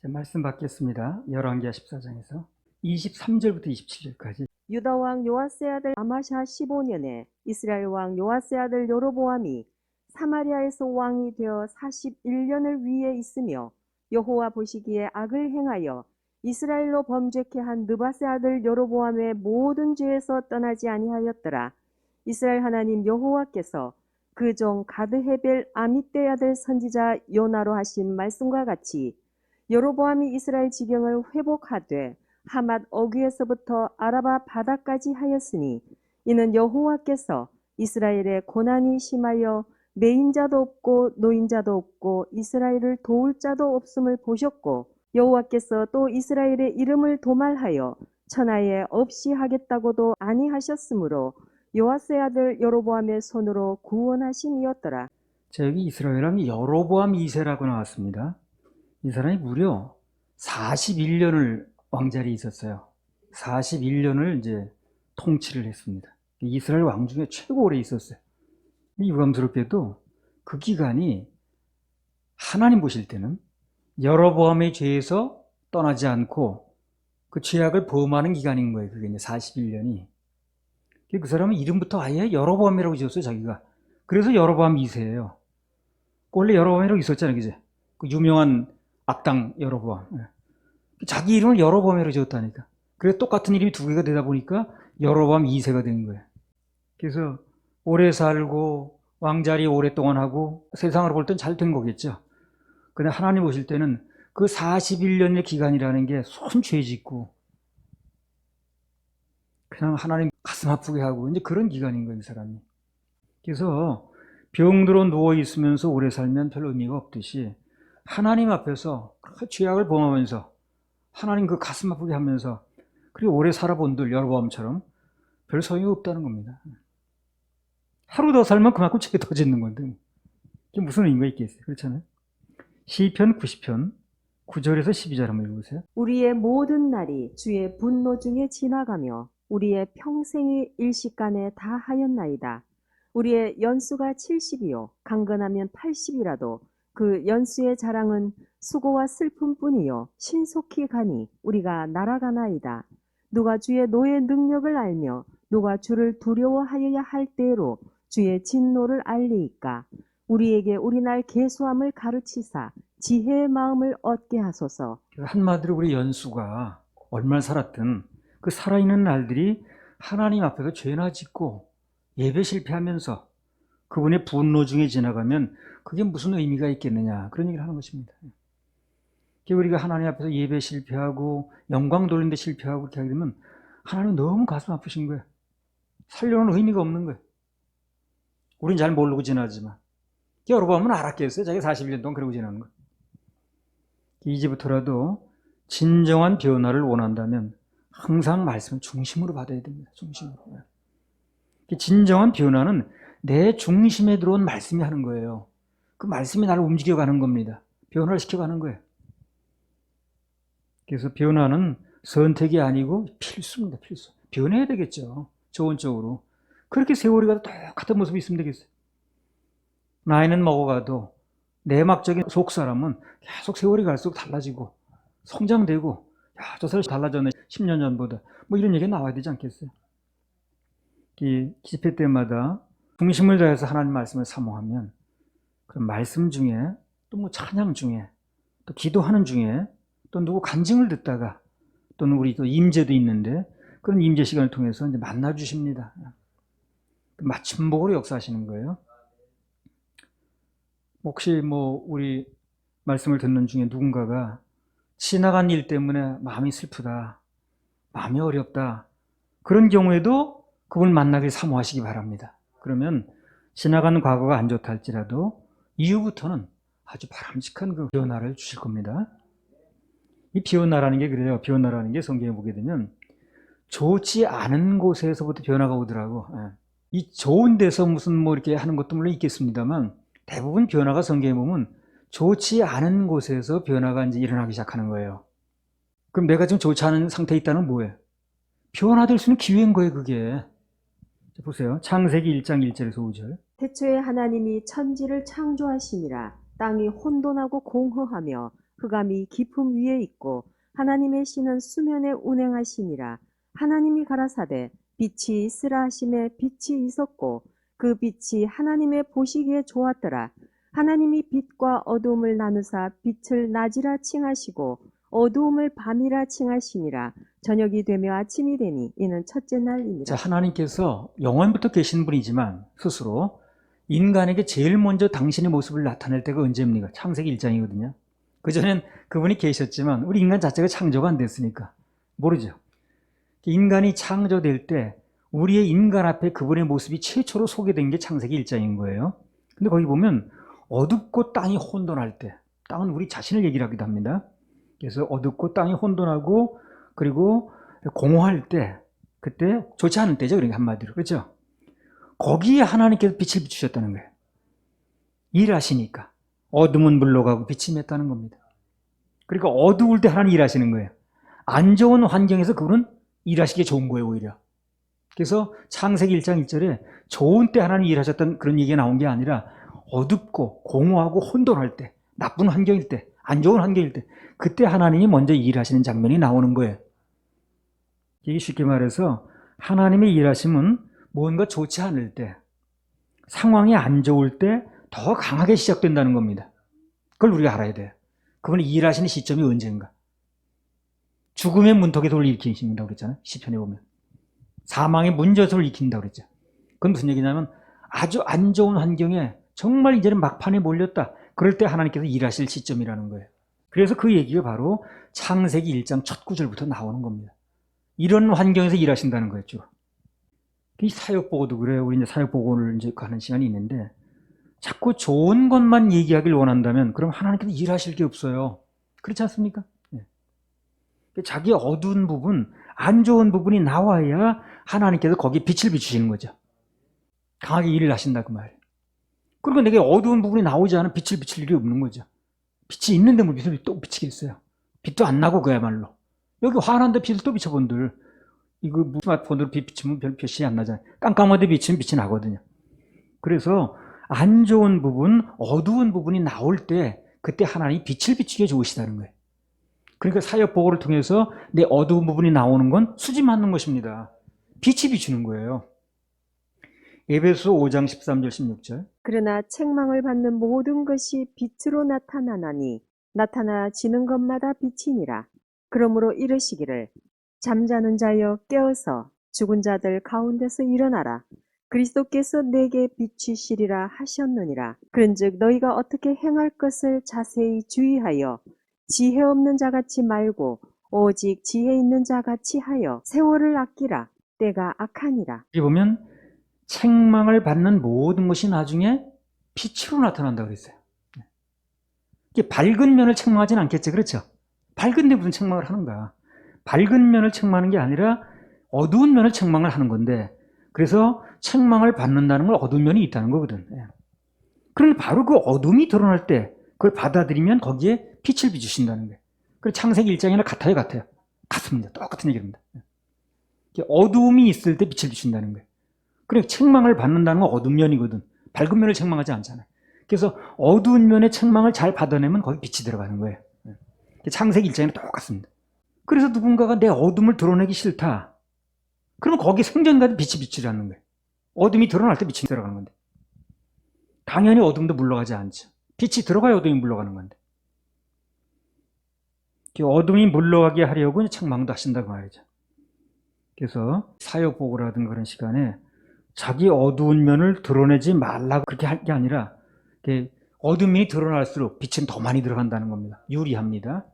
말씀 받겠습니다. 열왕기하 14장에서 23절부터 27절까지. 유다 왕 요아스의 아들 아마샤 15년에 이스라엘 왕 요아스의 아들 여로보암이 사마리아에서 왕이 되어 41년을 위에 있으며 여호와 보시기에 악을 행하여 이스라엘로 범죄케 한 느밧의 아들 여로보암의 모든 죄에서 떠나지 아니하였더라. 이스라엘 하나님 여호와께서 그 종 가드헤벨 아미떼의 아들 선지자 요나로 하신 말씀과 같이 여로보암이 이스라엘 지경을 회복하되 하맛 어귀에서부터 아라바 바다까지 하였으니 이는 여호와께서 이스라엘의 고난이 심하여 매인자도 없고 노인자도 없고 이스라엘을 도울 자도 없음을 보셨고 여호와께서 또 이스라엘의 이름을 도말하여 천하에 없이 하겠다고도 아니하셨으므로 요아스의 아들 여로보암의 손으로 구원하심이었더라. 자, 여기 이스라엘 왕이 여로보암 2세라고 나왔습니다. 이 사람이 무려 41년을 왕자리에 있었어요. 41년을 이제 통치를 했습니다. 이스라엘 왕 중에 최고 오래 있었어요. 유감스럽게도 그 기간이 하나님 보실 때는 여로보암의 죄에서 떠나지 않고 그 죄악을 범하는 기간인 거예요. 그게 이제 41년이. 그 사람은 이름부터 아예 여로보암이라고 지었어요, 자기가. 그래서 여로보암 2세예요. 원래 여로보암이라고 있었잖아요, 그제? 그 유명한 악당 여로보암. 자기 이름을 여로보암이라고 지었다니까. 그래서 똑같은 이름이 두 개가 되다 보니까 여로보암 2세가 된 거예요. 그래서 오래 살고 왕자리 오랫동안 하고 세상으로 볼 땐 잘 된 거겠죠. 근데 하나님 보실 때는 그 41년의 기간이라는 게 손 죄 짓고 그냥 하나님 가슴 아프게 하고 이제 그런 기간인 거예요, 이 사람이. 그래서 병들어 누워 있으면서 오래 살면 별 의미가 없듯이 하나님 앞에서 그 죄악을 범하면서 하나님 그 가슴 아프게 하면서 그리고 오래 살아본들 여로보암처럼 별 소용이 없다는 겁니다. 하루 더 살면 그만큼 죄 더 짓는 건데 이게 무슨 의미가 있겠어요? 그렇잖아요. 시편 90편 9절에서 12절 한번 읽어보세요. 우리의 모든 날이 주의 분노 중에 지나가며 우리의 평생이 일시간에 다 하였나이다. 우리의 연수가 70이요 강건하면 80이라도 그 연수의 자랑은 수고와 슬픔뿐이요 신속히 가니 우리가 날아가나이다. 누가 주의 노의 능력을 알며 누가 주를 두려워하여야 할 때로 주의 진노를 알리이까. 우리에게 우리날 계수함을 가르치사 지혜의 마음을 얻게 하소서. 한마디로 우리 연수가 얼마나 살았든 그 살아있는 날들이 하나님 앞에서 죄나 짓고 예배 실패하면서 그분의 분노 중에 지나가면 그게 무슨 의미가 있겠느냐, 그런 얘기를 하는 것입니다. 우리가 하나님 앞에서 예배 실패하고 영광 돌리는데 실패하고 그렇게 하게 되면 하나님 너무 가슴 아프신 거예요. 살려는 의미가 없는 거예요. 우린 잘 모르고 지나지만 여로보암은 알았겠어요. 자기가 41년 동안 그러고 지나는 거. 이제부터라도 진정한 변화를 원한다면 항상 말씀을 중심으로 받아야 됩니다. 중심으로. 진정한 변화는 내 중심에 들어온 말씀이 하는 거예요. 그 말씀이 나를 움직여가는 겁니다. 변화를 시켜가는 거예요. 그래서 변화는 선택이 아니고 필수입니다. 필수. 변해야 되겠죠. 좋은 쪽으로. 그렇게 세월이 가도 똑같은 모습이 있으면 되겠어요. 나이는 먹어가도 내막적인 속사람은 계속 세월이 갈수록 달라지고 성장되고, 야, 저 사람이 달라졌네 10년 전보다, 뭐 이런 얘기가 나와야 되지 않겠어요? 이 집회 때마다 중심을 다해서 하나님 말씀을 사모하면 그 말씀 중에 또 뭐 찬양 중에 또 기도하는 중에 또 누구 간증을 듣다가 또는 우리 또 임재도 있는데 그런 임재 시간을 통해서 이제 만나 주십니다. 맞춤복으로 역사하시는 거예요. 혹시 뭐 우리 말씀을 듣는 중에 누군가가 지나간 일 때문에 마음이 슬프다, 마음이 어렵다, 그런 경우에도 그걸 만나길 사모하시기 바랍니다. 그러면 지나간 과거가 안 좋다 할지라도 이후부터는 아주 바람직한 그 변화를 주실 겁니다. 이 변화라는 게 그래요. 변화라는 게 성경에 보게 되면 좋지 않은 곳에서부터 변화가 오더라고. 이 좋은 데서 무슨 뭐 이렇게 하는 것도 물론 있겠습니다만 대부분 변화가 성경에 보면 좋지 않은 곳에서 변화가 이제 일어나기 시작하는 거예요. 그럼 내가 지금 좋지 않은 상태에 있다는 뭐예요? 변화될 수 있는 기회인 거예요, 그게. 보세요. 창세기 1장 1절에서 5절. 태초에 하나님이 천지를 창조하시니라. 땅이 혼돈하고 공허하며 흑암이 깊음 위에 있고 하나님의 신은 수면에 운행하시니라. 하나님이 가라사대 빛이 있으라 하심에 빛이 있었고 그 빛이 하나님의 보시기에 좋았더라. 하나님이 빛과 어두움을 나누사 빛을 낮이라 칭하시고 어두움을 밤이라 칭하시니라. 저녁이 되며 아침이 되니 이는 첫째 날이니라. 자, 하나님께서 영원부터 계신 분이지만 스스로 인간에게 제일 먼저 당신의 모습을 나타낼 때가 언제입니까? 창세기 1장이거든요. 그전엔 그분이 계셨지만 우리 인간 자체가 창조가 안 됐으니까 모르죠. 인간이 창조될 때 우리의 인간 앞에 그분의 모습이 최초로 소개된 게 창세기 1장인 거예요. 근데 거기 보면 어둡고 땅이 혼돈할 때, 땅은 우리 자신을 얘기를 하기도 합니다. 그래서 어둡고 땅이 혼돈하고 그리고 공허할 때, 그때 좋지 않을 때죠. 그러니까 한마디로. 그렇죠? 거기에 하나님께서 빛을 비추셨다는 거예요. 일하시니까. 어둠은 물러가고 빛이 맺다는 겁니다. 그러니까 어두울 때 하나님 일하시는 거예요. 안 좋은 환경에서 그분은 일하시기 좋은 거예요, 오히려. 그래서 창세기 1장 1절에 좋은 때 하나님 일하셨던 그런 얘기가 나온 게 아니라 어둡고 공허하고 혼돈할 때, 나쁜 환경일 때, 안 좋은 환경일 때, 그때 하나님이 먼저 일하시는 장면이 나오는 거예요. 이게 쉽게 말해서 하나님의 일하심은 뭔가 좋지 않을 때, 상황이 안 좋을 때 더 강하게 시작된다는 겁니다. 그걸 우리가 알아야 돼요. 그분이 일하시는 시점이 언제인가. 죽음의 문턱에서 일으키신다고 그랬잖아요. 시편에 보면. 사망의 문저서를 일으킨다고 그랬죠. 그건 무슨 얘기냐면 아주 안 좋은 환경에 정말 이제는 막판에 몰렸다. 그럴 때 하나님께서 일하실 시점이라는 거예요. 그래서 그 얘기가 바로 창세기 1장 첫 구절부터 나오는 겁니다. 이런 환경에서 일하신다는 거였죠. 이 사역보고도 그래요. 우리 이제 사역보고를 이제 하는 시간이 있는데 자꾸 좋은 것만 얘기하길 원한다면 그럼 하나님께서 일하실 게 없어요. 그렇지 않습니까? 네. 자기 어두운 부분, 안 좋은 부분이 나와야 하나님께서 거기에 빛을 비추시는 거죠. 강하게 일을 하신다 그 말이에요. 그리고 내게 어두운 부분이 나오지 않으면 빛을 비칠 일이 없는 거죠. 빛이 있는데 뭐 빛을 또 비치겠어요. 빛도 안 나고 그야말로. 여기 환한데 빛을 또 비춰본들 이거 스마트폰으로 빛 비치면 별 빛이 안 나잖아요. 깜깜한데 비치면 빛이 나거든요. 그래서 안 좋은 부분, 어두운 부분이 나올 때 그때 하나님이 빛을 비추게 좋으시다는 거예요. 그러니까 사역 보고를 통해서 내 어두운 부분이 나오는 건 수지 맞는 것입니다. 빛이 비추는 거예요. 에베소 5장 13절 16절. 그러나 책망을 받는 모든 것이 빛으로 나타나나니 나타나지는 것마다 빛이니라. 그러므로 이르시기를 잠자는 자여 깨어서 죽은 자들 가운데서 일어나라. 그리스도께서 내게 비추시리라 하셨느니라. 그런즉 너희가 어떻게 행할 것을 자세히 주의하여 지혜 없는 자같이 말고 오직 지혜 있는 자같이 하여 세월을 아끼라. 때가 악하니라. 여기 보면 책망을 받는 모든 것이 나중에 빛으로 나타난다고 그랬어요. 이게 밝은 면을 책망하진 않겠죠. 그렇죠? 밝은데 무슨 책망을 하는가. 밝은 면을 책망하는 게 아니라 어두운 면을 책망을 하는 건데 그래서 책망을 받는다는 걸 어두운 면이 있다는 거거든. 그런데 바로 그 어둠이 드러날 때 그걸 받아들이면 거기에 빛을 비추신다는 거예요. 그래서 창세기 1장이나 같아요. 같습니다. 똑같은 얘기입니다. 어두움이 있을 때 빛을 비춘다는 거예요. 그래 책망을 받는다는 건 어두운 면이거든. 밝은 면을 책망하지 않잖아요. 그래서 어두운 면의 책망을 잘 받아내면 거기 빛이 들어가는 거예요. 창세기 1장이랑 똑같습니다. 그래서 누군가가 내 어둠을 드러내기 싫다. 그러면 거기 생전까지 빛이 비추라는 거예요. 어둠이 드러날 때 빛이 들어가는 건데. 당연히 어둠도 물러가지 않죠. 빛이 들어가야 어둠이 물러가는 건데. 어둠이 물러가게 하려고 책망도 하신다고 말이죠. 그래서 사역보고라든가 그런 시간에 자기 어두운 면을 드러내지 말라고 그렇게 할 게 아니라 어둠이 드러날수록 빛은 더 많이 들어간다는 겁니다. 유리합니다.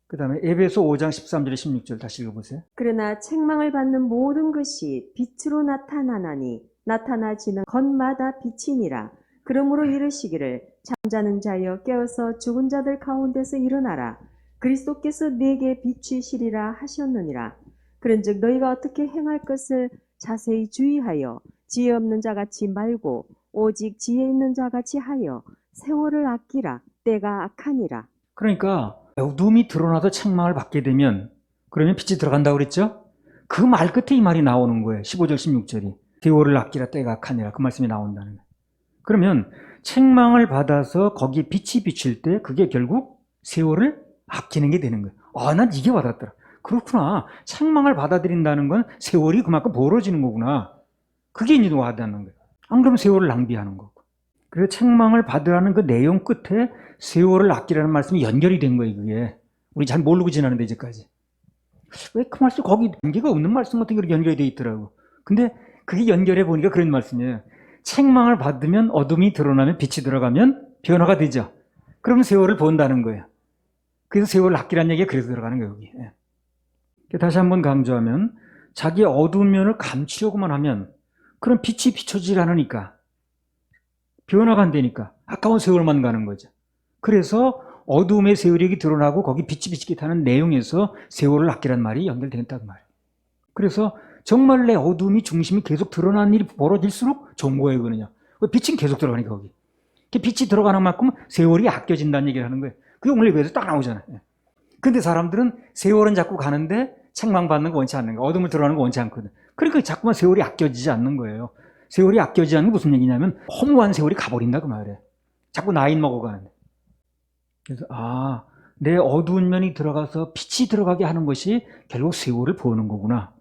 그 다음에 에베소 5장 13절 16절 다시 읽어보세요. 그러나 책망을 받는 모든 것이 빛으로 나타나나니 나타나지는 것마다 빛이니라. 그러므로 이르시기를 잠자는 자여 깨어서 죽은 자들 가운데서 일어나라. 그리스도께서 네게 비추시리라 하셨느니라. 그런즉 너희가 어떻게 행할 것을 자세히 주의하여 지혜 없는 자같이 말고 오직 지혜 있는 자같이 하여 세월을 아끼라. 때가 악하니라. 그러니까 어둠이 드러나서 책망을 받게 되면 그러면 빛이 들어간다고 그랬죠? 그 말 끝에 이 말이 나오는 거예요. 15절 16절이 세월을 아끼라 때가 악하니라 그 말씀이 나온다는 거예요. 그러면 책망을 받아서 거기에 빛이 비칠 때 그게 결국 세월을 아끼는 게 되는 거예요. 난 이게 와닿더라. 그렇구나. 책망을 받아들인다는 건 세월이 그만큼 벌어지는 거구나. 그게 이제 와닿는 거예요. 안 그러면 세월을 낭비하는 거고. 그래서 책망을 받으라는 그 내용 끝에 세월을 아끼라는 말씀이 연결이 된 거예요, 그게. 우리 잘 모르고 지나는데, 이제까지. 왜 그 말씀, 거기 관계가 없는 말씀 같은 게 연결이 돼 있더라고. 근데 그게 연결해 보니까 그런 말씀이에요. 책망을 받으면 어둠이 드러나면 빛이 들어가면 변화가 되죠. 그러면 세월을 본다는 거예요. 그래서 세월을 아끼라는 얘기가 그래서 들어가는 거예요, 여기. 다시 한번 강조하면, 자기의 어두운 면을 감추려고만 하면, 그럼 빛이 비춰지질 않으니까, 변화가 안 되니까, 아까운 세월만 가는 거죠. 그래서 어두움의 세월이 드러나고, 거기 빛이 비치겠다는 내용에서 세월을 아끼라는 말이 연결되겠다는 말이에요. 그래서 정말 내 어두움이 중심이 계속 드러나는 일이 벌어질수록 좋은 거예요, 그거는요. 빛은 계속 들어가니까, 거기. 빛이 들어가는 만큼 세월이 아껴진다는 얘기를 하는 거예요. 그게 오늘 예배에서 딱 나오잖아요. 근데 사람들은 세월은 자꾸 가는데 책망받는 거 원치 않는 거, 어둠을 들어가는 거 원치 않거든. 그러니까 자꾸만 세월이 아껴지지 않는 거예요. 세월이 아껴지지 않는 게 무슨 얘기냐면 허무한 세월이 가버린다 그 말이에요. 자꾸 나이 먹어가는데. 그래서 내 어두운 면이 들어가서 빛이 들어가게 하는 것이 결국 세월을 보는 거구나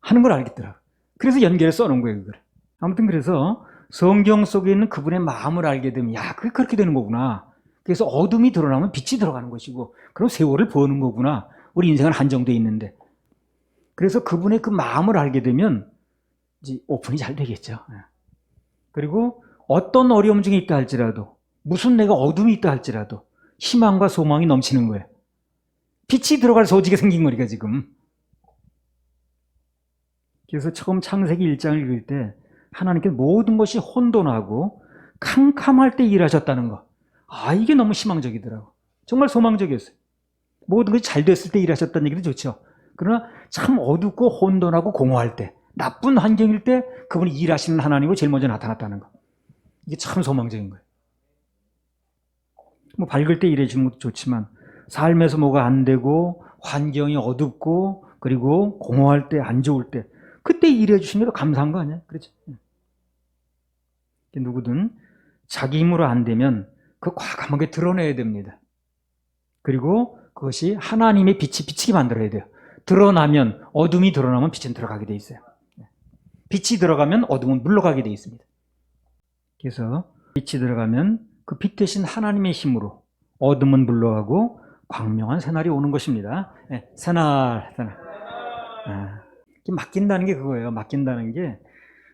하는 걸 알겠더라고요. 그래서 연결해 써놓은 거예요, 그걸. 아무튼 그래서 성경 속에 있는 그분의 마음을 알게 되면 그게 그렇게 되는 거구나. 그래서 어둠이 드러나면 빛이 들어가는 것이고 그럼 세월을 보는 거구나. 우리 인생은 한정되어 있는데. 그래서 그분의 그 마음을 알게 되면 이제 오픈이 잘 되겠죠. 그리고 어떤 어려움 중에 있다 할지라도 무슨 내가 어둠이 있다 할지라도 희망과 소망이 넘치는 거예요. 빛이 들어갈 소지가 생긴 거니까 지금. 그래서 처음 창세기 1장을 읽을 때 하나님께 모든 것이 혼돈하고 캄캄할 때 일하셨다는 거. 이게 너무 희망적이더라고. 정말 소망적이었어요. 모든 것이 잘 됐을 때 일하셨다는 얘기도 좋죠. 그러나 참 어둡고 혼돈하고 공허할 때, 나쁜 환경일 때 그분이 일하시는 하나님으로 제일 먼저 나타났다는 거. 이게 참 소망적인 거예요. 밝을 때 일해 주는 것도 좋지만 삶에서 뭐가 안 되고 환경이 어둡고 그리고 공허할 때, 안 좋을 때 그때 일해 주시는 게 더 감사한 거 아니야? 그렇죠? 누구든 자기 힘으로 안 되면 그 과감하게 드러내야 됩니다. 그리고 그것이 하나님의 빛이 비치게 만들어야 돼요. 드러나면, 어둠이 드러나면 빛은 들어가게 돼 있어요. 빛이 들어가면 어둠은 물러가게 돼 있습니다. 그래서 빛이 들어가면 그 빛 대신 하나님의 힘으로 어둠은 물러가고 광명한 새날이 오는 것입니다. 새날. 맡긴다는 게 그거예요. 맡긴다는 게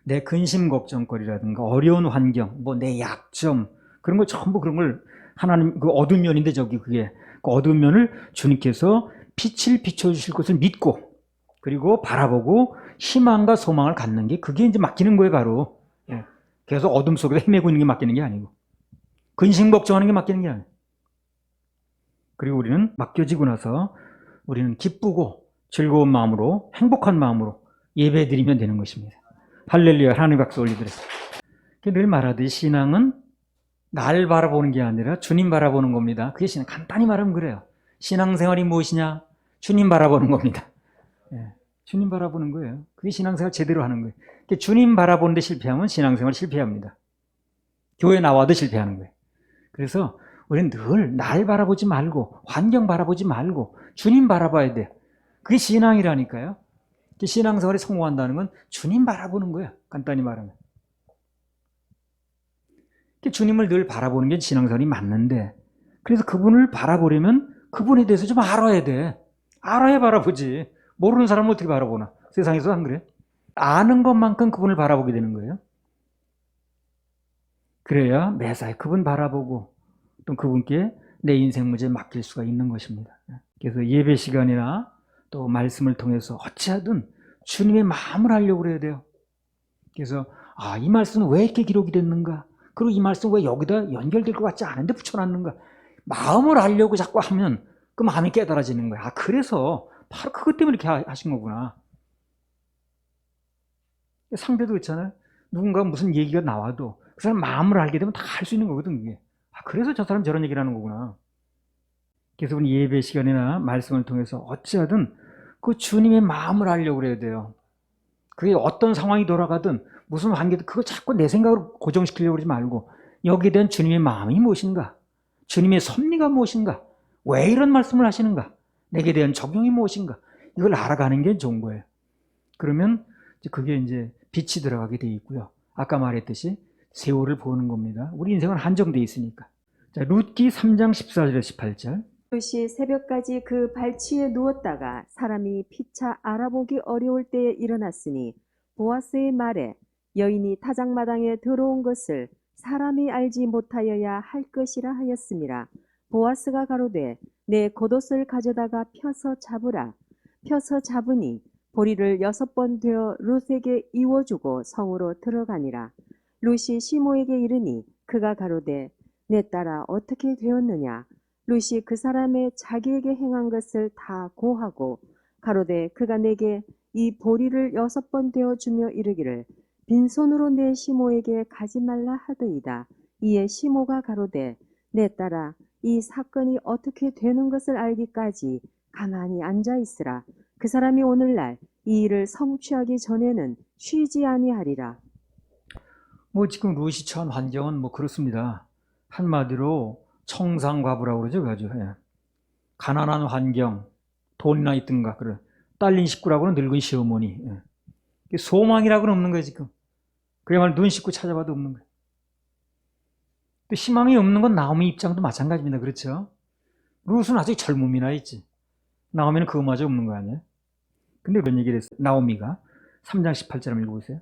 내 근심 걱정거리라든가 어려운 환경, 내 약점, 그런 걸 전부 그런 걸 하나님, 그 어두운 면인데 그게 그 어두운 면을 주님께서 빛을 비춰주실 것을 믿고 그리고 바라보고 희망과 소망을 갖는 게 그게 이제 맡기는 거예요, 바로. 계속 어둠 속에서 헤매고 있는 게 맡기는 게 아니고 근심 걱정하는 게 맡기는 게 아니에요. 그리고 우리는 맡겨지고 나서 우리는 기쁘고 즐거운 마음으로 행복한 마음으로 예배드리면 되는 것입니다. 할렐루야, 하나님 박수 올리더랬어요. 늘 말하듯이 신앙은 날 바라보는 게 아니라 주님 바라보는 겁니다. 그게 신앙. 간단히 말하면 그래요. 신앙생활이 무엇이냐? 주님 바라보는 겁니다. 주님 바라보는 거예요. 그게 신앙생활 제대로 하는 거예요. 주님 바라보는 데 실패하면 신앙생활 실패합니다. 교회 나와도 실패하는 거예요. 그래서 우리는 늘 날 바라보지 말고 환경 바라보지 말고 주님 바라봐야 돼요. 그게 신앙이라니까요. 신앙생활에 성공한다는 건 주님 바라보는 거예요. 간단히 말하면. 주님을 늘 바라보는 게 신앙생활이 맞는데 그래서 그분을 바라보려면 그분에 대해서 좀 알아야 돼. 알아야 바라보지. 모르는 사람은 어떻게 바라보나. 세상에서 안 그래? 아는 것만큼 그분을 바라보게 되는 거예요. 그래야 매사에 그분 바라보고 또 그분께 내 인생 문제 맡길 수가 있는 것입니다. 그래서 예배 시간이나 또 말씀을 통해서 어찌하든 주님의 마음을 알려고 그래야 돼요. 그래서 이 말씀은 왜 이렇게 기록이 됐는가? 그리고 이 말씀은 왜 여기다 연결될 것 같지 않은데 붙여놨는가? 마음을 알려고 자꾸 하면 그 마음이 깨달아지는 거야. 그래서 바로 그것 때문에 이렇게 하신 거구나. 상대도 그렇잖아요. 누군가 무슨 얘기가 나와도 그 사람 마음을 알게 되면 다 할 수 있는 거거든, 그게. 그래서 저 사람 저런 얘기를 하는 거구나. 그래서 우리 예배 시간이나 말씀을 통해서 어찌하든 그 주님의 마음을 알려고 그래야 돼요. 그게 어떤 상황이 돌아가든 무슨 관계든 그거 자꾸 내 생각으로 고정시키려고 그러지 말고 여기에 대한 주님의 마음이 무엇인가? 주님의 섭리가 무엇인가? 왜 이런 말씀을 하시는가? 내게 대한 적용이 무엇인가? 이걸 알아가는 게 좋은 거예요. 그러면 그게 이제 빛이 들어가게 돼 있고요. 아까 말했듯이 세월을 보는 겁니다. 우리 인생은 한정돼 있으니까. 자, 룻기 3장 14절에서 18절. 룻이 새벽까지 그 발치에 누웠다가 사람이 피차 알아보기 어려울 때에 일어났으니 보아스의 말에 여인이 타작마당에 들어온 것을 사람이 알지 못하여야 할 것이라 하였음이라. 보아스가 가로되 내 겉옷을 가져다가 펴서 잡으라. 펴서 잡으니 보리를 6번 되어 룻에게 이워주고 성으로 들어가니라. 룻이 시모에게 이르니 그가 가로되 내 딸아 어떻게 되었느냐. 룻이 그 사람의 자기에게 행한 것을 다 고하고 가로되 그가 내게 이 보리를 6번 되어 주며 이르기를 빈손으로 내 시모에게 가지 말라 하더이다. 이에 시모가 가로되 내 딸아 이 사건이 어떻게 되는 것을 알기까지 가만히 앉아 있으라. 그 사람이 오늘날 이 일을 성취하기 전에는 쉬지 아니하리라. 뭐 지금 룻이 처한 환경은 뭐 그렇습니다. 한마디로 청상과부라고 그러죠. 예. 가난한 환경, 돈이나 있든가, 그래. 딸린 식구라고는 늙은 시어머니. 예. 소망이라고는 없는 거예요, 지금. 그야말로 눈 씻고 찾아봐도 없는 거예요. 또 희망이 없는 건 나오미 입장도 마찬가지입니다. 그렇죠? 룻은 아직 젊음이 나 있지. 나오미는 그거마저 없는 거 아니에요? 근데 그런 얘기를 했어요. 나오미가 3장 18절 한번 읽어보세요.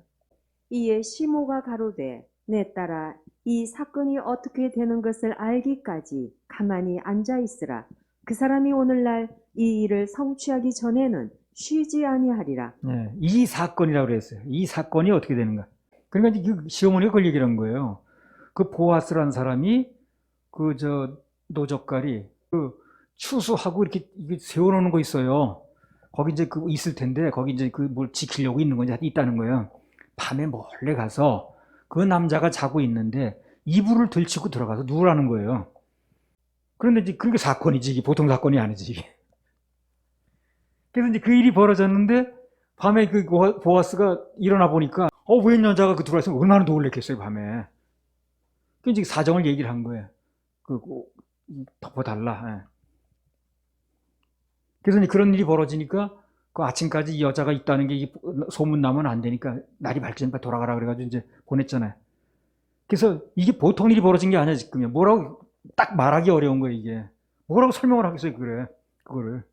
이에 시모가 가로되 내 딸아 이 사건이 어떻게 되는 것을 알기까지 가만히 앉아 있으라. 그 사람이 오늘날 이 일을 성취하기 전에는 쉬지 아니하리라. 네, 이 사건이라고 그랬어요. 이 사건이 어떻게 되는가? 그러니까 이제 그 시어머니가 그걸 얘기를 한 거예요. 그 보아스라는 사람이 노젓갈이 추수하고 이렇게 세워놓는 거 있어요. 거기 이제 그 있을 텐데 거기 이제 그 뭘 지키려고 있는 건지 있다는 거예요. 밤에 몰래 가서 그 남자가 자고 있는데 이불을 들치고 들어가서 누우라는 거예요. 그런데 이제 그게 사건이지. 이게 보통 사건이 아니지. 이게. 그래서 이제 그 일이 벌어졌는데 밤에 그 보아스가 일어나 보니까 웬 여자가 그 들어와서 얼마나 놀랬겠어요 밤에. 그래서 이제 사정을 얘기를 한 거예요. 덮어달라. 예. 그래서 이제 그런 일이 벌어지니까 그 아침까지 이 여자가 있다는 게 소문 나면 안 되니까 날이 밝기 전에 돌아가라 그래가지고 이제 보냈잖아요. 그래서 이게 보통 일이 벌어진 게 아니야 지금요. 뭐라고 딱 말하기 어려운 거예요 이게. 뭐라고 설명을 하겠어요 그래 그거를.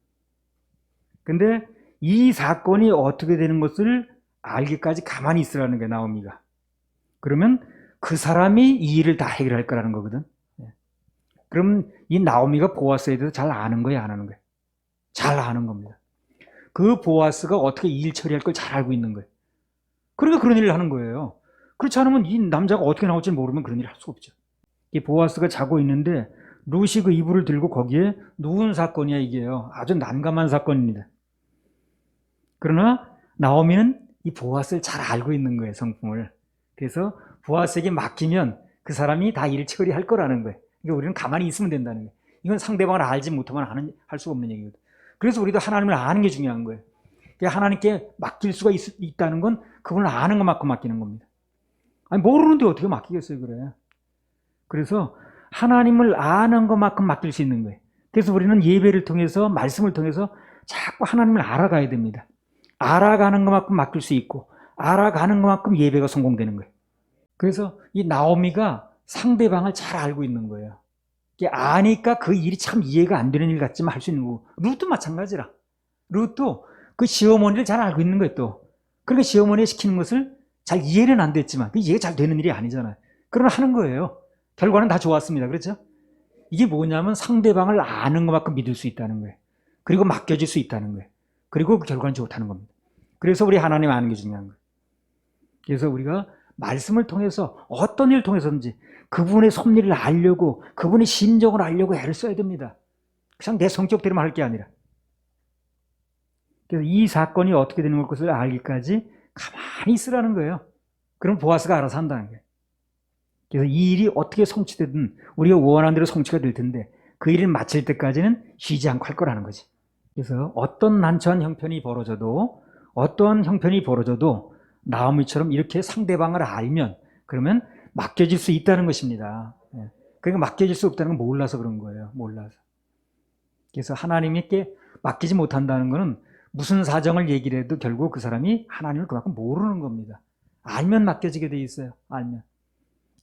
근데 이 사건이 어떻게 되는 것을 알기까지 가만히 있으라는 거예요 나오미가. 그러면 그 사람이 이 일을 다 해결할 거라는 거거든. 그럼 이 나오미가 보아스에 대해서 잘 아는 거예요 안 아는 거예요? 잘 아는 겁니다. 그 보아스가 어떻게 일 처리할 걸 잘 알고 있는 거예요. 그러니까 그런 일을 하는 거예요. 그렇지 않으면 이 남자가 어떻게 나올지 모르면 그런 일을 할 수 없죠. 이 보아스가 자고 있는데 룻이 그 이불을 들고 거기에 누운 사건이야 이게요. 아주 난감한 사건입니다. 그러나 나오미는 이 보아스를 잘 알고 있는 거예요 성품을. 그래서 보아스에게 맡기면 그 사람이 다 일을 처리할 거라는 거예요. 그러니까 우리는 가만히 있으면 된다는 거예요. 이건 상대방을 알지 못하면 할 수가 없는 얘기거든요. 그래서 우리도 하나님을 아는 게 중요한 거예요. 하나님께 맡길 수가 있다는 건 그분을 아는 것만큼 맡기는 겁니다. 아니 모르는데 어떻게 맡기겠어요 그래. 그래서 하나님을 아는 것만큼 맡길 수 있는 거예요. 그래서 우리는 예배를 통해서 말씀을 통해서 자꾸 하나님을 알아가야 됩니다. 알아가는 것만큼 맡길 수 있고 알아가는 것만큼 예배가 성공되는 거예요. 그래서 이 나오미가 상대방을 잘 알고 있는 거예요. 아니까 그 일이 참 이해가 안 되는 일 같지만 할 수 있는 거고. 룻도 마찬가지라. 룻도 그 시어머니를 잘 알고 있는 거예요 또. 그러니까 시어머니가 시키는 것을 잘 이해는 안 됐지만 그 이해가 잘 되는 일이 아니잖아요. 그러나 하는 거예요. 결과는 다 좋았습니다. 그렇죠? 이게 뭐냐면 상대방을 아는 것만큼 믿을 수 있다는 거예요. 그리고 맡겨질 수 있다는 거예요. 그리고 그 결과는 좋다는 겁니다. 그래서 우리 하나님 아는 게 중요한 거예요. 그래서 우리가 말씀을 통해서 어떤 일을 통해서든지 그분의 섭리를 알려고 그분의 심정을 알려고 애를 써야 됩니다. 그냥 내 성격대로만 할 게 아니라. 그래서 이 사건이 어떻게 되는 것을 알기까지 가만히 있으라는 거예요. 그럼 보아스가 알아서 한다는 거예요. 그래서 이 일이 어떻게 성취되든 우리가 원하는 대로 성취가 될 텐데 그 일을 마칠 때까지는 쉬지 않고 할 거라는 거지. 그래서 어떤 난처한 형편이 벌어져도 나오미처럼 이렇게 상대방을 알면 그러면 맡겨질 수 있다는 것입니다. 그러니까 맡겨질 수 없다는 건 몰라서 그런 거예요. 몰라서. 그래서 하나님께 맡기지 못한다는 것은 무슨 사정을 얘기를 해도 결국 그 사람이 하나님을 그만큼 모르는 겁니다. 알면 맡겨지게 돼 있어요. 알면.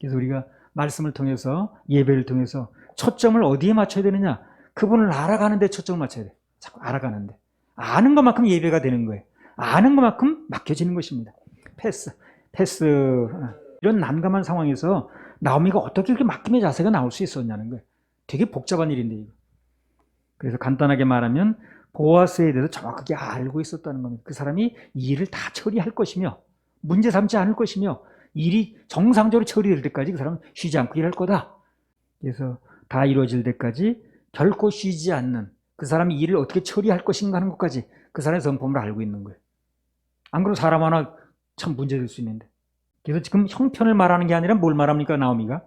그래서 우리가 말씀을 통해서, 예배를 통해서 초점을 어디에 맞춰야 되느냐? 그분을 알아가는 데 초점을 맞춰야 돼. 자꾸 알아가는데. 아는 것만큼 예배가 되는 거예요. 아는 것만큼 맡겨지는 것입니다. 패스. 이런 난감한 상황에서 나오미가 어떻게 그렇게 맡김의 자세가 나올 수 있었냐는 거예요. 되게 복잡한 일인데, 이거. 그래서 간단하게 말하면 보아스에 대해서 정확하게 알고 있었다는 겁니다. 그 사람이 이 일을 다 처리할 것이며 문제 삼지 않을 것이며 일이 정상적으로 처리될 때까지 그 사람은 쉬지 않고 일할 거다. 그래서 다 이루어질 때까지 결코 쉬지 않는, 그 사람이 일을 어떻게 처리할 것인가 하는 것까지 그 사람의 성품을 알고 있는 거예요. 안 그러면 사람 하나 참 문제될 수 있는데. 그래서 지금 형편을 말하는 게 아니라 뭘 말합니까, 나오미가?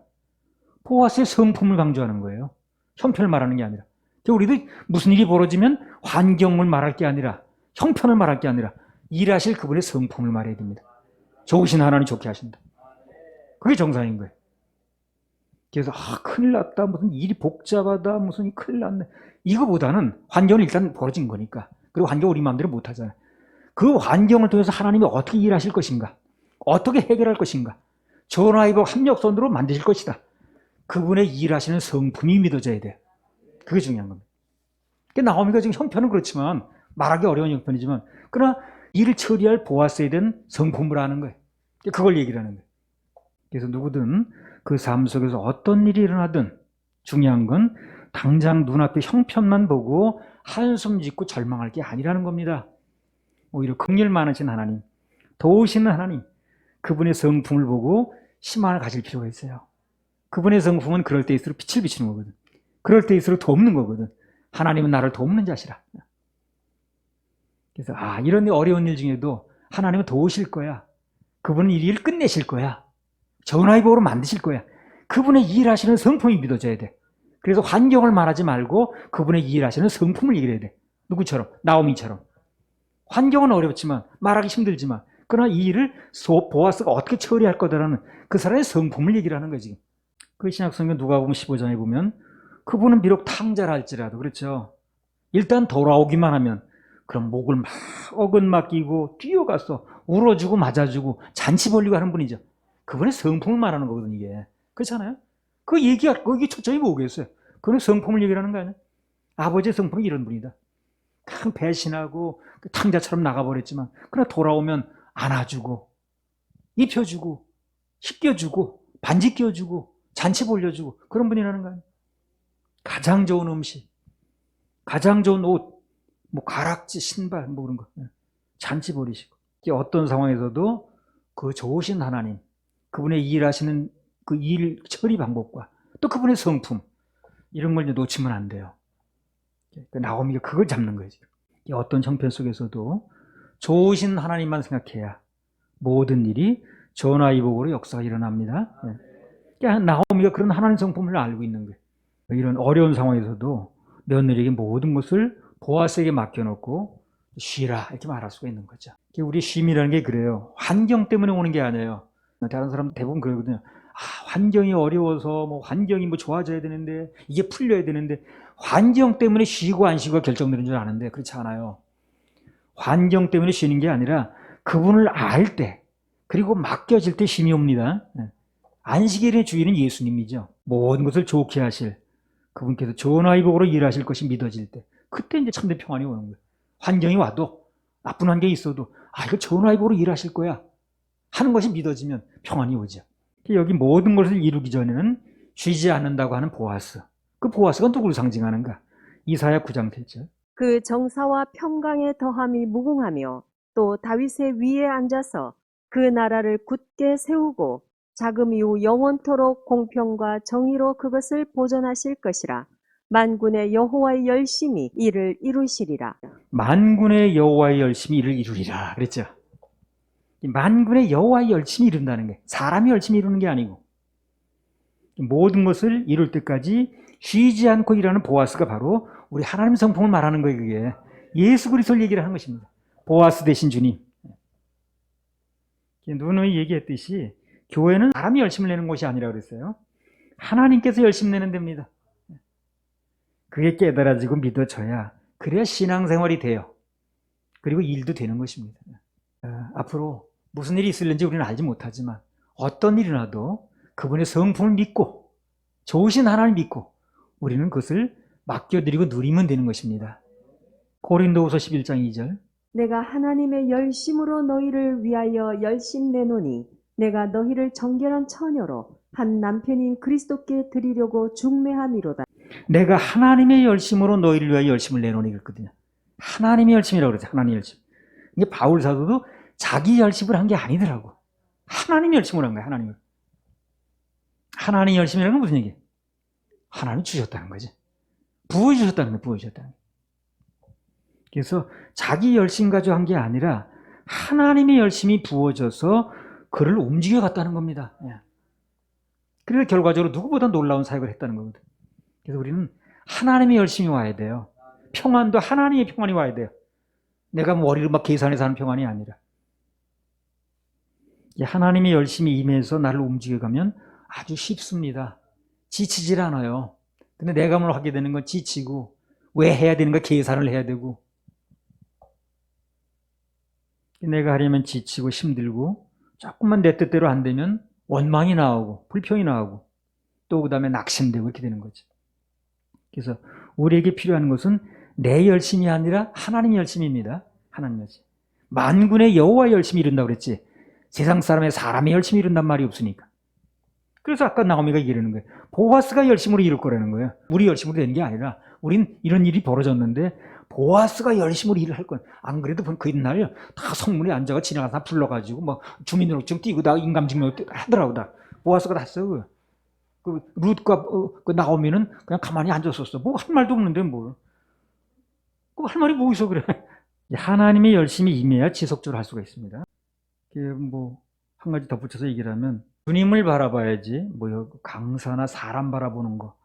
보아스의 성품을 강조하는 거예요. 형편을 말하는 게 아니라. 우리도 무슨 일이 벌어지면 환경을 말할 게 아니라, 형편을 말할 게 아니라 일하실 그분의 성품을 말해야 됩니다. 좋으신 하나님 좋게 하신다. 그게 정상인 거예요. 그래서 큰일 났다, 무슨 일이 복잡하다, 무슨 큰일 났네, 이거보다는 환경은 일단 벌어진 거니까. 그리고 환경 우리 마음대로 못 하잖아요. 그 환경을 통해서 하나님이 어떻게 일하실 것인가, 어떻게 해결할 것인가, 전화위복 합력선으로 만드실 것이다. 그분의 일하시는 성품이 믿어져야 돼요. 그게 중요한 겁니다. 그러니까 나오미가 지금 형편은 그렇지만, 말하기 어려운 형편이지만, 그러나 일을 처리할 보아스에 대한 성품을 아는 거예요. 그걸 얘기를 하는 거예요. 그래서 누구든 그 삶 속에서 어떤 일이 일어나든 중요한 건 당장 눈앞의 형편만 보고 한숨 짓고 절망할 게 아니라는 겁니다. 오히려 긍휼 많으신 하나님, 도우시는 하나님, 그분의 성품을 보고 희망을 가질 필요가 있어요. 그분의 성품은 그럴 때일수록 빛을 비추는 거거든. 그럴 때일수록 돕는 거거든. 하나님은 나를 돕는 자시라. 그래서 이런 어려운 일 중에도 하나님은 도우실 거야. 그분은 이 일을 끝내실 거야. 전화위복으로 만드실 거야. 그분의 일하시는 성품이 믿어져야 돼. 그래서 환경을 말하지 말고 그분의 일하시는 성품을 얘기해야 돼. 누구처럼? 나오미처럼. 환경은 어렵지만, 말하기 힘들지만, 그러나 이 일을 보아스가 어떻게 처리할 거다라는 그 사람의 성품을 얘기를 하는 거지. 그 신약성경 누가복음 15장에 보면 그분은 비록 탕자라 할지라도, 그렇죠, 일단 돌아오기만 하면 그럼 목을 막 어긋맞기고 뛰어가서 울어주고 맞아주고 잔치 벌리고 하는 분이죠. 그분의 성품을 말하는 거거든요, 이게. 그렇잖아요? 그 얘기가, 거기 초점이 뭐겠어요? 그건 성품을 얘기하는 거 아니에요? 아버지의 성품이 이런 분이다. 큰 배신하고 탕자처럼 나가버렸지만, 그러나 돌아오면 안아주고 입혀주고 씻겨주고 반지 껴주고 잔치 벌려주고 그런 분이라는 거 아니에요? 가장 좋은 음식, 가장 좋은 옷, 뭐 가락지, 신발, 뭐 그런 거 잔치 벌이시고, 어떤 상황에서도 그 좋으신 하나님, 그분의 일하시는 그 일 처리 방법과 또 그분의 성품, 이런 걸 놓치면 안 돼요. 나오미가 그걸 잡는 거예요. 어떤 형편 속에서도 좋으신 하나님만 생각해야 모든 일이 전화위복으로 역사가 일어납니다. 나오미가 그런 하나님 성품을 알고 있는 거예요. 이런 어려운 상황에서도 며느리에게 모든 것을 보아스에게 맡겨놓고 쉬라, 이렇게 말할 수가 있는 거죠. 우리 쉼이라는 게 그래요. 환경 때문에 오는 게 아니에요. 다른 사람 대부분 그러거든요. 환경이 어려워서, 환경이 좋아져야 되는데, 이게 풀려야 되는데, 환경 때문에 쉬고 안 쉬고가 결정되는 줄 아는데 그렇지 않아요. 환경 때문에 쉬는 게 아니라 그분을 알 때, 그리고 맡겨질 때 쉼이 옵니다. 안식일의 주인은 예수님이죠. 모든 것을 좋게 하실 그분께서 전화위복으로 일하실 것이 믿어질 때, 그때 이제 참된 평안이 오는 거예요. 환경이 와도, 나쁜 환경이 있어도 이거 전화위복으로 일하실 거야 하는 것이 믿어지면 평안이 오죠. 여기 모든 것을 이루기 전에는 쉬지 않는다고 하는 보아스. 그 보아스가 누구를 상징하는가? 이사야 9장 7절. 그 정사와 평강의 더함이 무궁하며 또 다윗의 위에 앉아서 그 나라를 굳게 세우고 자금 이후 영원토록 공평과 정의로 그것을 보존하실 것이라. 만군의 여호와의 열심히 이를 이루시리라. 만군의 여호와의 열심히 이를 이루리라 그랬죠. 만군의 여호와의 열심히 이룬다는 게, 사람이 열심히 이루는 게 아니고 모든 것을 이룰 때까지 쉬지 않고 일하는 보아스가 바로 우리 하나님 성품을 말하는 거예요. 그게 예수 그리스도를 얘기를 하는 것입니다. 보아스 대신 주님. 누누이 얘기했듯이 교회는 사람이 열심을 내는 곳이 아니라 그랬어요. 하나님께서 열심 내는 데입니다. 그게 깨달아지고 믿어져야 그래야 신앙생활이 돼요. 그리고 일도 되는 것입니다. 앞으로 무슨 일이 있을는지 우리는 알지 못하지만 어떤 일이 나도 그분의 성품을 믿고 좋으신 하나님 믿고 우리는 그것을 맡겨드리고 누리면 되는 것입니다. 고린도후서 11장 2절 내가 하나님의 열심으로 너희를 위하여 열심 내노니 내가 너희를 정결한 처녀로 한 남편인 그리스도께 드리려고 중매함이로다. 내가 하나님의 열심으로 너희를 위하여 열심을 내노니 그랬거든요. 하나님의 열심이라고 그러죠. 하나님의 열심. 이게 바울 사도도 자기 열심을 한 게 아니더라고. 하나님의 열심을 한 거야. 하나님의 열심이라는 건 무슨 얘기예요? 하나님이 주셨다는 거지. 부어주셨다는 거예요. 부어주셨다는 거예요. 그래서 자기 열심 가지고 한 게 아니라 하나님의 열심이 부어져서 그를 움직여 갔다는 겁니다. 그래서 결과적으로 누구보다 놀라운 사역을 했다는 겁니다. 그래서 우리는 하나님의 열심이 와야 돼요. 평안도 하나님의 평안이 와야 돼요. 내가 머리를 막 계산해서 하는 평안이 아니라 하나님의 열심이 임해서 나를 움직여가면 아주 쉽습니다. 지치질 않아요. 근데 내가 뭘 하게 되는 건 지치고 왜 해야 되는가 계산을 해야 되고 내가 하려면 지치고 힘들고 조금만 내 뜻대로 안 되면 원망이 나오고 불평이 나오고 또 그 다음에 낙심되고 이렇게 되는 거죠. 그래서 우리에게 필요한 것은 내 열심이 아니라 하나님의 열심입니다. 하나님의 열심. 만군의 여호와의 열심이 이룬다고 그랬지 세상 사람의 열심이 이룬단 말이 없으니까. 그래서 아까 나오미가 이러는 거예요. 보아스가 열심으로 이룰 거라는 거예요. 우리 열심으로 되는 게 아니라 우린 이런 일이 벌어졌는데 보아스가 열심으로 일을 할 거야. 안 그래도 그 옛날에 다 성문에 앉아가 지나가서 다 불러가지고 뭐 주민등록증 띄고 다 인감증명 하더라고 다. 보아스가 다 써. 그 룻과 그 나오미는 그냥 가만히 앉았었어. 뭐 할 말도 없는데 뭘. 그 할 말이 뭐 있어 그래. 하나님의 열심이 임해야 지속적으로 할 수가 있습니다. 뭐 한 가지 덧붙여서 얘기를 하면 주님을 바라봐야지 뭐 강사나 사람 바라보는 거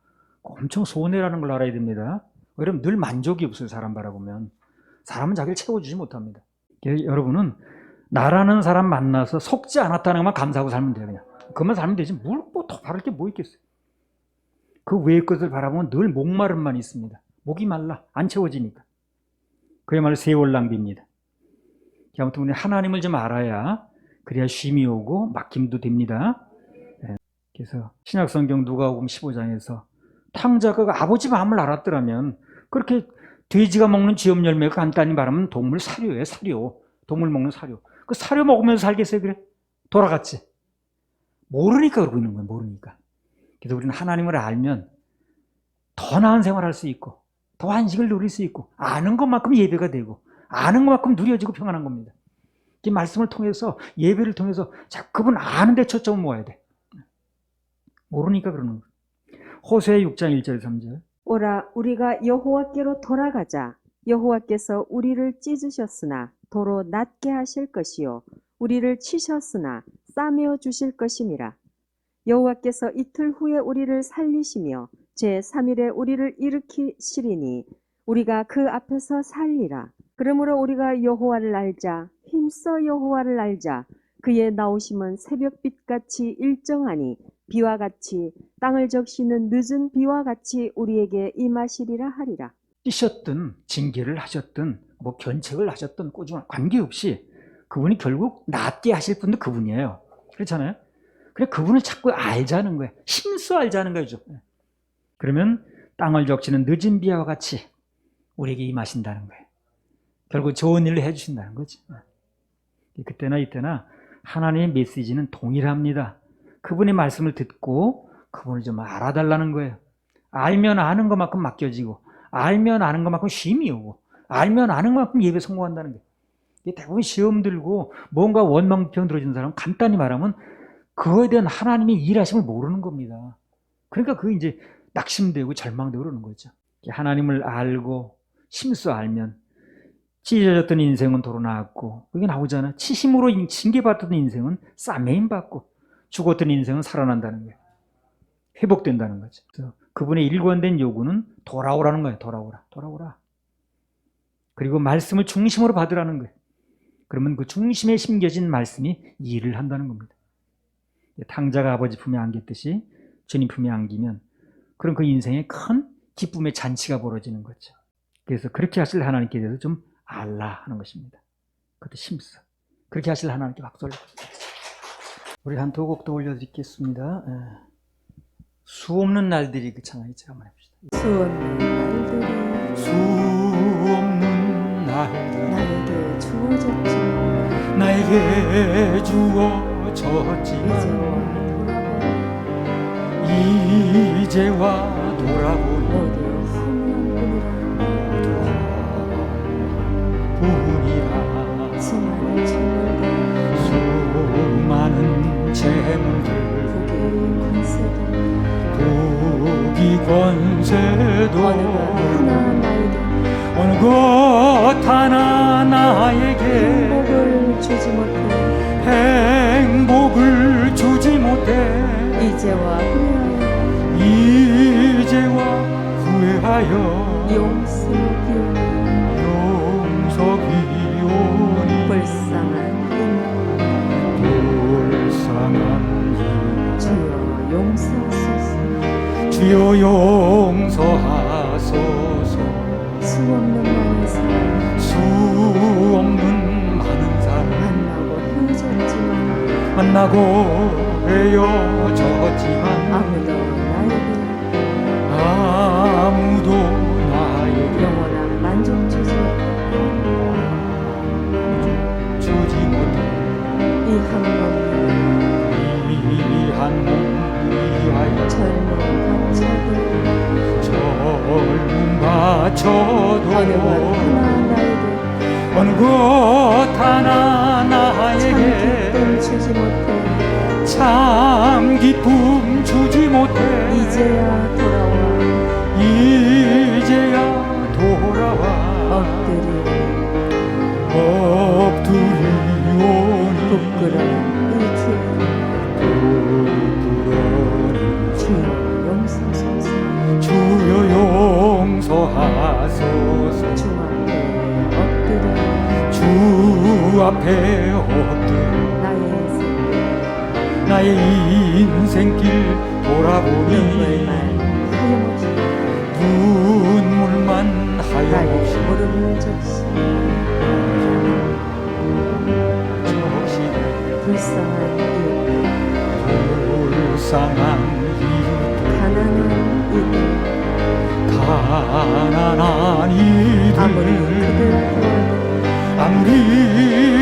엄청 손해라는 걸 알아야 됩니다. 왜냐면 늘 만족이 없어요. 사람 바라보면 사람은 자기를 채워주지 못합니다. 여러분은 나라는 사람 만나서 속지 않았다는 것만 감사하고 살면 돼요. 그냥 그것만 살면 되지 뭘 뭐 더 바랄 게 뭐 있겠어요. 그 외의 것을 바라보면 늘 목마름만 있습니다. 목이 말라 안 채워지니까. 그야말로 세월 낭비입니다. 아무튼 우리 하나님을 좀 알아야 그래야 쉼이 오고 막힘도 됩니다. 그래서 신약성경 누가복음 15장에서 탕자가 아버지 마음을 알았더라면 그렇게 돼지가 먹는 쥐염 열매가 간단히 말하면 동물 사료예요. 사료. 동물 먹는 사료. 그 사료 먹으면서 살겠어요? 그래? 돌아갔지. 모르니까 그러고 있는 거예요. 모르니까. 그래서 우리는 하나님을 알면 더 나은 생활을 할 수 있고 더 안식을 누릴 수 있고 아는 것만큼 예배가 되고 아는 것만큼 누려지고 평안한 겁니다. 이 말씀을 통해서 예배를 통해서 자 그분 아는데 초점을 모아야 돼. 모르니까 그러는 거예요. 호세아 6장 1절 3절 오라 우리가 여호와께로 돌아가자. 여호와께서 우리를 찢으셨으나 도로 낫게 하실 것이요 우리를 치셨으나 싸매어 주실 것임이라. 여호와께서 이틀 후에 우리를 살리시며 제3일에 우리를 일으키시리니 우리가 그 앞에서 살리라. 그러므로 우리가 여호와를 알자. 힘써 여호와를 알자. 그의 나오심은 새벽빛같이 일정하니 비와 같이 땅을 적시는 늦은 비와 같이 우리에게 임하시리라 하리라. 뛰셨든 징계를 하셨든 뭐 견책을 하셨든 꾸준한 관계없이 그분이 결국 낫게 하실 분도 그분이에요. 그렇잖아요. 그래 그분을 자꾸 알자는 거예요. 힘써 알자는 거죠. 그러면 땅을 적시는 늦은 비와 같이 우리에게 임하신다는 거예요. 결국 좋은 일을 해주신다는 거지. 그때나 이때나 하나님의 메시지는 동일합니다. 그분의 말씀을 듣고 그분을 좀 알아달라는 거예요. 알면 아는 것만큼 맡겨지고 알면 아는 것만큼 쉼이 오고 알면 아는 것만큼 예배 성공한다는 거예요. 대부분 시험 들고 뭔가 원망병 들어진 사람은 간단히 말하면 그거에 대한 하나님의 일하심을 모르는 겁니다. 그러니까 그게 이제 낙심되고 절망되고 그러는 거죠. 하나님을 알고 힘써 알면 찢어졌던 인생은 도로 나았고 그게 나오잖아. 치심으로 징계받던 인생은 싸매임 받고 죽었던 인생은 살아난다는 거예요. 회복된다는 거죠. 그래서 그분의 일관된 요구는 돌아오라는 거예요. 돌아오라. 그리고 말씀을 중심으로 받으라는 거예요. 그러면 그 중심에 심겨진 말씀이 일을 한다는 겁니다. 탕자가 아버지 품에 안겼듯이 주님 품에 안기면 그럼 그 인생에 큰 기쁨의 잔치가 벌어지는 거죠. 그래서 그렇게 하실 하나님께 대해서 좀 알라 하는 것입니다. 그것도 심써. 그렇게 하실 하나님께 박수 올려드립니다. 우리 한 두 곡 더 올려드리겠습니다. 수 없는 날들이 그 찬양이죠. 한번 해봅시다. 수 없는 날들이 수 없는 날들 나에게 주어졌지만 나에게 주어졌지만 이제와 돌아보니 이제와 돌아보니 모두 허무한 뿐이라 뿐이라 수많은 재물들 수많은 재물들 국이 권세도 국이 권세도 어느 것 하나 나에게 어느 것 하나 나에게 행복을 주지 못해 행복을 주지 못해 이제와 후회하여 이제와 후회하여 용서비오니 용서비오니 불쌍한 불쌍한 주여 용서하소서 주여 용서하소서 수 없는 많은 사람 수 없는 많은 사람 만나고 헤어졌지만 만나고 헤어졌지만 아무도 나에게 아무도 나에게 영원한 만족 주지 주지 못해 이한 이한 몸 위하여 젊은 바쳐도 젊은 바쳐도 어느 것 하나 나에게 어느 것 하나 참 기쁨 나에게 주지 못해 참 기쁨 주지 못해 이제야 돌아와 이제야 돌아와 엎드리오니 부끄러운 이 주여 용서하소서 주여 용서하소서 주 주 앞에 엎드려 나의 인생 나의 인생길 돌아보니 눈물만 눈물만 하염없이 나의 하염없이 무릎을 적시 불쌍한 불쌍한 이웃 가난한 이들 가난한 이들 아무리 그들 보아도 아무리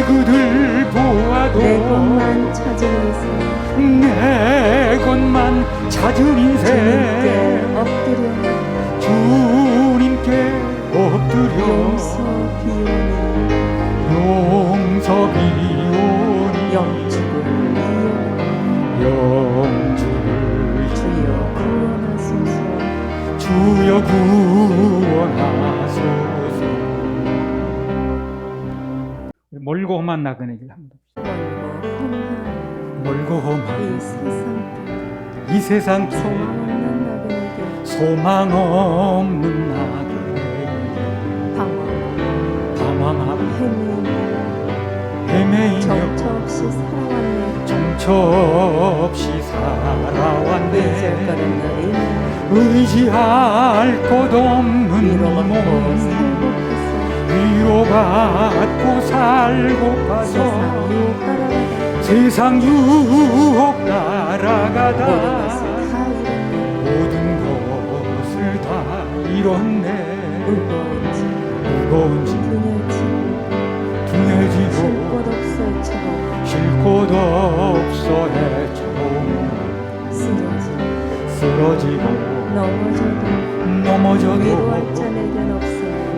그들 보아도 내 것만 찾은 인생 내 것만 찾은 주님께 인생 주님께 엎드려 용서비오니 영주를 주여 구원하소서 주여 구원하소서. 멀고 험한 나그네 길 합니다. 멀고 험한 이 세상 길 소망 없는 나그네 길 방황하고 헤매이며 정처 없이 살아왔네 의지할 것 없는 몸 위로받고 살고파서 세상 유혹 따라가다 모든 것을 다 잃었네 무거운 짐 둔해지고 쉴 곳 없어 헤쳐오며 쓰러지고 넘어져도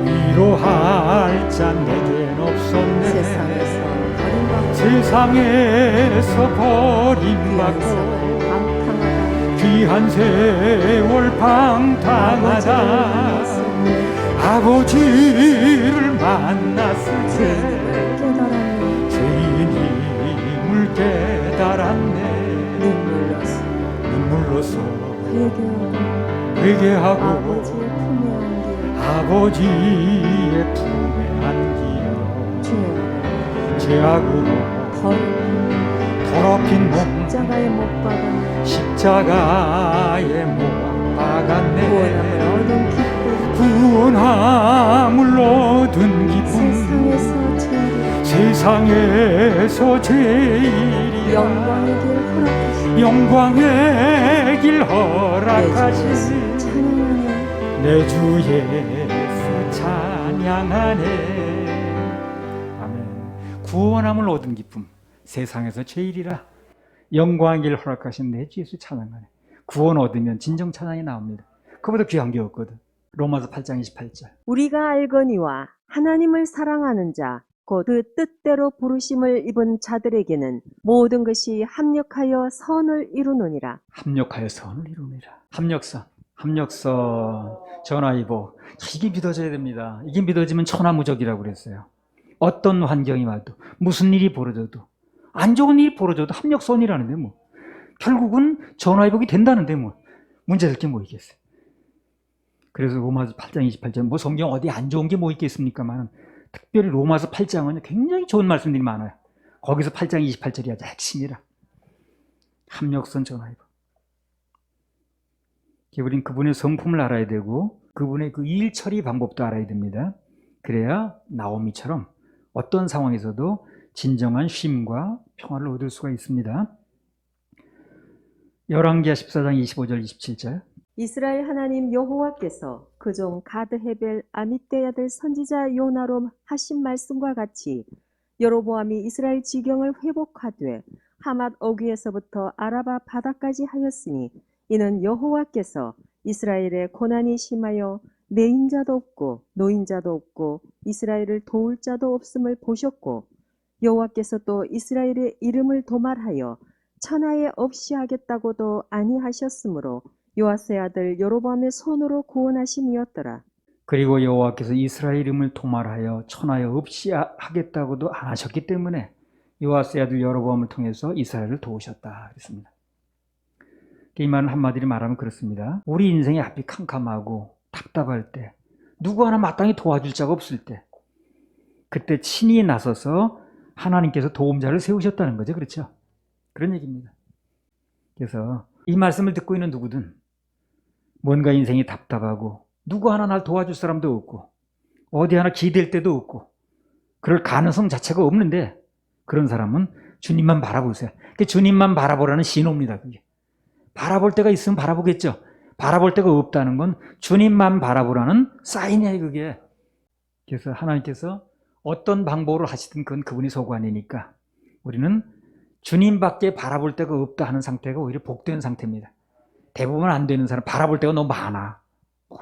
위로할 자 내겐 없었네 세상에서 버림받고 귀한 세월 방탕하다 아버지를 만났을 때 죄인임을 깨달았네 눈물로써 회개하고 아버지의 품에 안기어 죄악으로 더럽힌 몸 십자가에 못 박아 십자가에 못 받았네. 구원함을 얻은 기쁨, 구원함을 얻은 기쁨, 세상에서 제일이야. 영광의 길 허락하신 영광의 길 허락하신 내 주 예수 찬양하네. 아멘. 구원함을 얻은 기쁨, 세상에서 제일이라. 영광의 길 허락하신 내 주 예수 찬양하네. 구원 얻으면 진정 찬양이 나옵니다. 그보다 귀한 게 없거든. 로마서 8장 28절. 우리가 알거니와 하나님을 사랑하는 자, 곧 그 뜻대로 부르심을 입은 자들에게는 모든 것이 합력하여 선을 이루느니라. 합력하여 선을 이루니라. 합력선, 전화위복. 이게 믿어져야 됩니다. 이게 믿어지면 천하무적이라고 그랬어요. 어떤 환경이 와도, 무슨 일이 벌어져도, 안 좋은 일이 벌어져도 합력선이라는데 뭐. 결국은 전화위복이 된다는데 뭐. 문제될 게 뭐 있겠어요. 그래서 로마서 8장 28절, 뭐 성경 어디 안 좋은 게 뭐 있겠습니까만, 특별히 로마서 8장은 굉장히 좋은 말씀들이 많아요. 거기서 8장 28절이 아주 핵심이라. 합력선 전화위복. 우린 그분의 성품을 알아야 되고 그분의 그 일 처리 방법도 알아야 됩니다. 그래야 나오미처럼 어떤 상황에서도 진정한 쉼과 평화를 얻을 수가 있습니다. 열왕기하 14장 25절 27절. 이스라엘 하나님 여호와께서 그종 가드 헤벨 아미떼 아들 선지자 요나로 하신 말씀과 같이 여로보암이 이스라엘 지경을 회복하되 하맛 어귀에서부터 아라바 바다까지 하였으니 이는 여호와께서 이스라엘의 고난이 심하여 내인자도 없고 노인자도 없고 이스라엘을 도울 자도 없음을 보셨고 여호와께서 또 이스라엘의 이름을 도말하여 천하에 없이 하겠다고도 아니하셨으므로 요아스의 아들 여로보암의 손으로 구원하심이었더라. 그리고 여호와께서 이스라엘 이름을 도말하여 천하에 없이 하겠다고도 안 하셨기 때문에 요아스의 아들 여로보암을 통해서 이스라엘을 도우셨다 그랬습니다. 이 말은 한마디로 말하면 그렇습니다. 우리 인생이 앞이 캄캄하고 답답할 때, 누구 하나 마땅히 도와줄 자가 없을 때, 그때 친히 나서서 하나님께서 도움자를 세우셨다는 거죠. 그렇죠? 그런 얘기입니다. 그래서 이 말씀을 듣고 있는 누구든 뭔가 인생이 답답하고 누구 하나 날 도와줄 사람도 없고 어디 하나 기댈 데도 없고 그럴 가능성 자체가 없는데, 그런 사람은 주님만 바라보세요. 주님만 바라보라는 신호입니다. 그게. 바라볼 때가 있으면 바라보겠죠. 바라볼 데가 없다는 건 주님만 바라보라는 사인이에요. 그게. 그래서 하나님께서 어떤 방법으로 하시든 그건 그분이 소관이니까 우리는 주님밖에 바라볼 데가 없다 하는 상태가 오히려 복된 상태입니다. 대부분 안 되는 사람 바라볼 데가 너무 많아.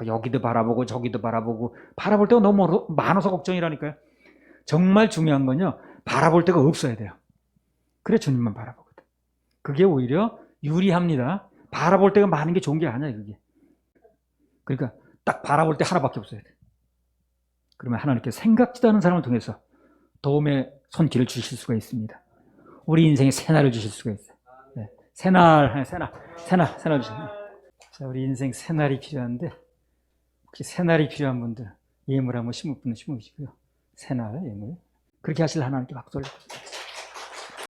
여기도 바라보고 저기도 바라보고 바라볼 데가 너무 많아서 걱정이라니까요. 정말 중요한 건요, 바라볼 데가 없어야 돼요. 그래 주님만 바라보거든. 그게 오히려 유리합니다. 바라볼 데가 많은 게 좋은 게 아니야 그게. 그러니까 딱 바라볼 때 하나밖에 없어야 돼. 그러면 하나님께서 생각지도 않은 사람을 통해서 도움의 손길을 주실 수가 있습니다. 우리 인생에 새날을 주실 수가 있어요. 네. 새날 주세요. 자, 우리 인생 새날이 필요한데 혹시 새날이 필요한 분들 예물 한번 심을 분은 심으시고요. 새날 예물 그렇게 하실 하나님께 박수 올려주세요.